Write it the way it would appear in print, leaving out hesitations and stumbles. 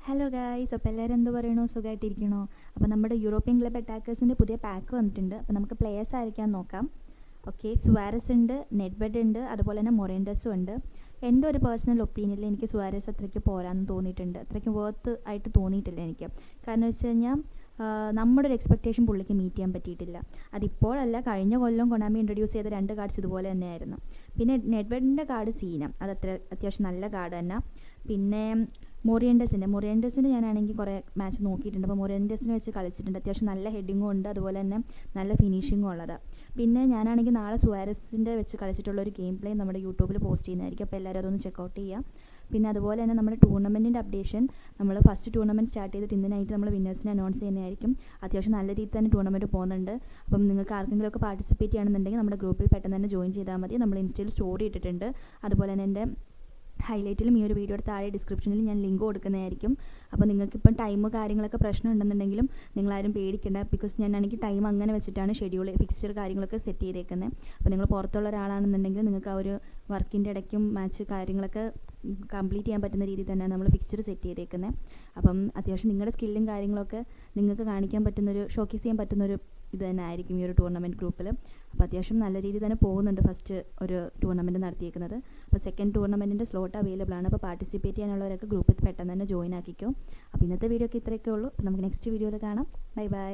Hello guys, അപ്പോൾ എല്ലാവരും എന്ത് പറയണോ, സുഖമായിട്ടിരിക്കണോ? അപ്പോൾ നമ്മുടെ യൂറോപ്യൻ ക്ലബ് അറ്റാക്കേഴ്സിൻ്റെ പുതിയ പാക്ക് വന്നിട്ടുണ്ട്. അപ്പോൾ നമുക്ക് പ്ലേയേഴ്സ് ആയിരിക്കാൻ നോക്കാം. ഓക്കെ, സുവാരസ് ഉണ്ട്, നെഡ്വെഡ് ഉണ്ട്, അതുപോലെ തന്നെ മൊറേൻഡസും ഉണ്ട്. എൻ്റെ ഒരു പേഴ്സണൽ ഒപ്പീനിയനിൽ എനിക്ക് സുവാരസ് അത്രയ്ക്ക് പോരാന്ന് തോന്നിയിട്ടുണ്ട്. അത്രയ്ക്ക് വർത്ത് ആയിട്ട് തോന്നിയിട്ടില്ല എനിക്ക്. കാരണം വെച്ച് കഴിഞ്ഞാൽ നമ്മുടെ ഒരു എക്സ്പെക്റ്റേഷൻ പുള്ളിക്ക് മീറ്റ് ചെയ്യാൻ പറ്റിയിട്ടില്ല. അതിപ്പോഴല്ല, കഴിഞ്ഞ കൊല്ലം കൊണാമി ഇൻട്രൊഡ്യൂസ് ചെയ്ത 2 കാർഡ്സ് ഇതുപോലെ തന്നെയായിരുന്നു. പിന്നെ നെഡ്വെഡിൻ്റെ കാർഡ് സീന, അത് അത്യാവശ്യം നല്ല കാർഡ് തന്നെ. പിന്നെ മൊറിയൻഡസിൻ്റെ ഞാനാണെങ്കിൽ കുറേ മാച്ച് നോക്കിയിട്ടുണ്ട്. അപ്പോൾ മൊറിയൻഡസിനെ വെച്ച് കളിച്ചിട്ടുണ്ട്. അത്യാവശ്യം നല്ല ഹെഡിങ്ങും ഉണ്ട്, അതുപോലെ തന്നെ നല്ല ഫിനിഷിങ്ങും ഉള്ളത്. പിന്നെ ഞാനാണെങ്കിൽ നാളെ സുവാരസിൻ്റെ വെച്ച് കളിച്ചിട്ടുള്ള ഒരു ഗെയിം പ്ലേ നമ്മുടെ യൂട്യൂബിൽ പോസ്റ്റ് ചെയ്യുന്നതായിരിക്കും. അപ്പോൾ എല്ലാവരും അതൊന്ന് ചെക്കൗട്ട് ചെയ്യുക. പിന്നെ അതുപോലെ തന്നെ നമ്മുടെ ടൂർണമെൻറ്റിൻ്റെ അപ്ഡേഷൻ, നമ്മൾ ഫസ്റ്റ് ടൂർണമെൻറ്റ് സ്റ്റാർട്ട് ചെയ്തിട്ട് ഇന്നനായിട്ട് നമ്മൾ വിന്നേഴ്സിനെ അനൗൺസ് ചെയ്യുന്നതായിരിക്കും. അത്യാവശ്യം നല്ല രീതിയിൽ തന്നെ ടൂർണമെൻറ്റ് പോകുന്നുണ്ട്. അപ്പം നിങ്ങൾക്ക് ആർക്കെങ്കിലുമൊക്കെ പാർട്ടിസിപ്പേറ്റ് ചെയ്യണമെന്നുണ്ടെങ്കിൽ നമ്മുടെ ഗ്രൂപ്പിൽ പെട്ടെന്ന് തന്നെ ജോയിൻ ചെയ്താൽ മതി. നമ്മൾ ഇൻസ്റ്റയിൽ സ്റ്റോറി ഇട്ടിട്ടുണ്ട്. അതുപോലെ തന്നെ എൻ്റെ ഹൈലൈറ്റിലും ഈ ഒരു വീഡിയോയുടെ താഴെ ഡിസ്ക്രിപ്ഷനിൽ ഞാൻ ലിങ്ക് കൊടുക്കുന്നതായിരിക്കും. അപ്പോൾ നിങ്ങൾക്കിപ്പം ടൈമോ കാര്യങ്ങളൊക്കെ പ്രശ്നം ഉണ്ടെന്നുണ്ടെങ്കിലും നിങ്ങളാരും പേടിക്കേണ്ട. ബിക്കോസ് ഞാനാണെങ്കിൽ ടൈം അങ്ങനെ വെച്ചിട്ടാണ് ഷെഡ്യൂൾ ഫിക്സ്ചർ കാര്യങ്ങളൊക്കെ സെറ്റ് ചെയ്തേക്കുന്നത്. അപ്പോൾ നിങ്ങൾ പുറത്തുള്ള ഒരാളാണെന്നുണ്ടെങ്കിൽ നിങ്ങൾക്ക് ആ ഒരു വർക്കിൻ്റെ ഇടയ്ക്കും മാച്ച് കാര്യങ്ങളൊക്കെ കംപ്ലീറ്റ് ചെയ്യാൻ പറ്റുന്ന രീതിയിൽ തന്നെയാണ് നമ്മൾ ഫിക്സ്ചർ സെറ്റ് ചെയ്തേക്കുന്നത്. അപ്പം അത്യാവശ്യം നിങ്ങളുടെ സ്കില്ലും കാര്യങ്ങളൊക്കെ നിങ്ങൾക്ക് കാണിക്കാൻ പറ്റുന്നൊരു, ഷോക്കേസ് ചെയ്യാൻ പറ്റുന്നൊരു ഇത് തന്നെ ആയിരിക്കും ഈ ഒരു ടൂർണമെൻറ്റ് ഗ്രൂപ്പിൽ. അപ്പോൾ അത്യാവശ്യം നല്ല രീതിയിൽ തന്നെ പോകുന്നുണ്ട് ഫസ്റ്റ് ഒരു ടൂർണമെൻറ്റ് നടത്തിയേക്കുന്നത്. അപ്പോൾ സെക്കൻഡ് ടൂർണമെൻറ്റിൻ്റെ സ്ലോട്ട് അവൈലബിൾ ആണ്. അപ്പോൾ പാർട്ടിസിപ്പേറ്റ് ചെയ്യാനുള്ളവരൊക്കെ ഗ്രൂപ്പിൽ പെട്ടെന്ന് തന്നെ ജോയിൻ ആക്കിക്കോ. അപ്പോൾ ഇന്നത്തെ വീഡിയോ ഒക്കെ ഇത്രയൊക്കെ ഉള്ളൂ. അപ്പോൾ നമുക്ക് നെക്സ്റ്റ് വീഡിയോയിൽ കാണാം. Bye bye.